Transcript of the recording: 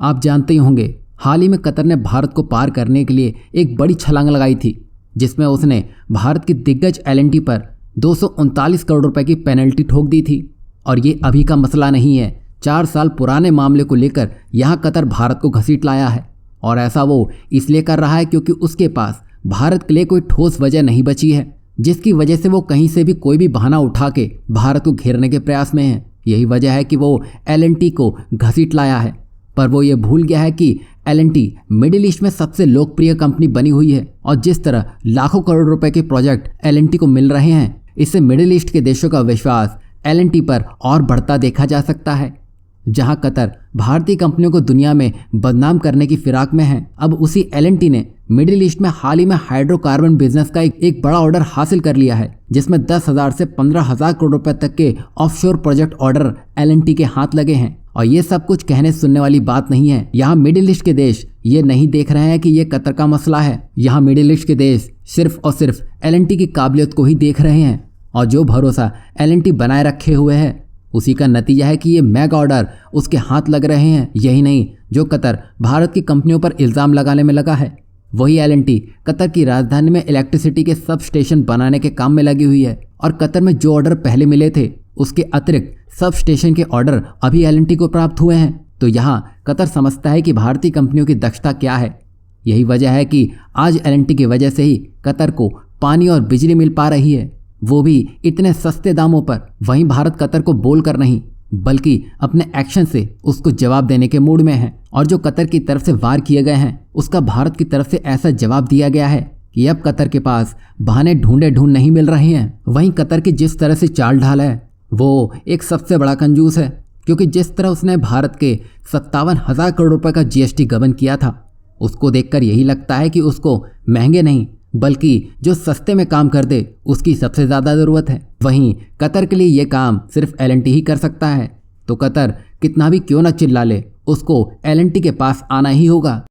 आप जानते ही होंगे, हाल ही में कतर ने भारत को पार करने के लिए एक बड़ी छलांग लगाई थी, जिसमें उसने भारत की दिग्गज एल&टी पर 239 करोड़ रुपए की पेनल्टी ठोक दी थी। और ये अभी का मसला नहीं है, 4 साल पुराने मामले को लेकर यहाँ कतर भारत को घसीट लाया है। और ऐसा वो इसलिए कर रहा है क्योंकि उसके पास भारत के लिए कोई ठोस वजह नहीं बची है, जिसकी वजह से वो कहीं से भी कोई भी बहाना उठा के भारत को घेरने के प्रयास में है। यही वजह है कि वो एल&टी को घसीट लाया है। पर वो ये भूल गया है कि एल&टी मिडिल ईस्ट में सबसे लोकप्रिय कंपनी बनी हुई है और जिस तरह लाखों करोड़ रुपए के प्रोजेक्ट एल&टी को मिल रहे हैं, इससे मिडिल ईस्ट के देशों का विश्वास एल&टी पर और बढ़ता देखा जा सकता है। जहां कतर भारतीय कंपनियों को दुनिया में बदनाम करने की फिराक में है, अब उसी एल&टी ने मिडिल ईस्ट में हाल ही में हाइड्रोकार्बन बिजनेस का एक बड़ा ऑर्डर हासिल कर लिया है, जिसमें 10,000 से 15,000 करोड़ रुपए तक के ऑफशोर प्रोजेक्ट ऑर्डर एल&टी के हाथ लगे हैं। और ये सब कुछ कहने सुनने वाली बात नहीं है। यहाँ मिडिल ईस्ट के देश ये नहीं देख रहे हैं कि ये कतर का मसला है। यहाँ मिडिल ईस्ट के देश सिर्फ और सिर्फ एल&टी की काबिलियत को ही देख रहे हैं और जो भरोसा एल&टी बनाए रखे हुए है, उसी का नतीजा है कि ये मेगा ऑर्डर उसके हाथ लग रहे हैं। यही नहीं, जो कतर भारत की कंपनियों पर इल्ज़ाम लगाने में लगा है, वही एल&टी कतर की राजधानी में इलेक्ट्रिसिटी के सब स्टेशन बनाने के काम में लगी हुई है। और कतर में जो ऑर्डर पहले मिले थे, उसके अतिरिक्त सब स्टेशन के ऑर्डर अभी एल&टी को प्राप्त हुए हैं। तो यहाँ कतर समझता है कि भारतीय कंपनियों की दक्षता क्या है। यही वजह है कि आज एल&टी की वजह से ही कतर को पानी और बिजली मिल पा रही है, वो भी इतने सस्ते दामों पर। वहीं भारत कतर को बोलकर नहीं, बल्कि अपने एक्शन से उसको जवाब देने के मूड में है। और जो कतर की तरफ से वार किए गए हैं, उसका भारत की तरफ से ऐसा जवाब दिया गया है कि अब कतर के पास बहाने ढूंढ नहीं मिल रहे हैं। वहीं कतर की जिस तरह से चाल ढाल है, वो एक सबसे बड़ा कंजूस है, क्योंकि जिस तरह उसने भारत के 57,000 करोड़ रुपए का जीएसटी गबन किया था, उसको देखकर यही लगता है कि उसको महंगे नहीं, बल्कि जो सस्ते में काम कर दे उसकी सबसे ज़्यादा ज़रूरत है। वहीं कतर के लिए ये काम सिर्फ एल&टी ही कर सकता है। तो कतर कितना भी क्यों न चिल्ला ले, उसको एल&टी के पास आना ही होगा।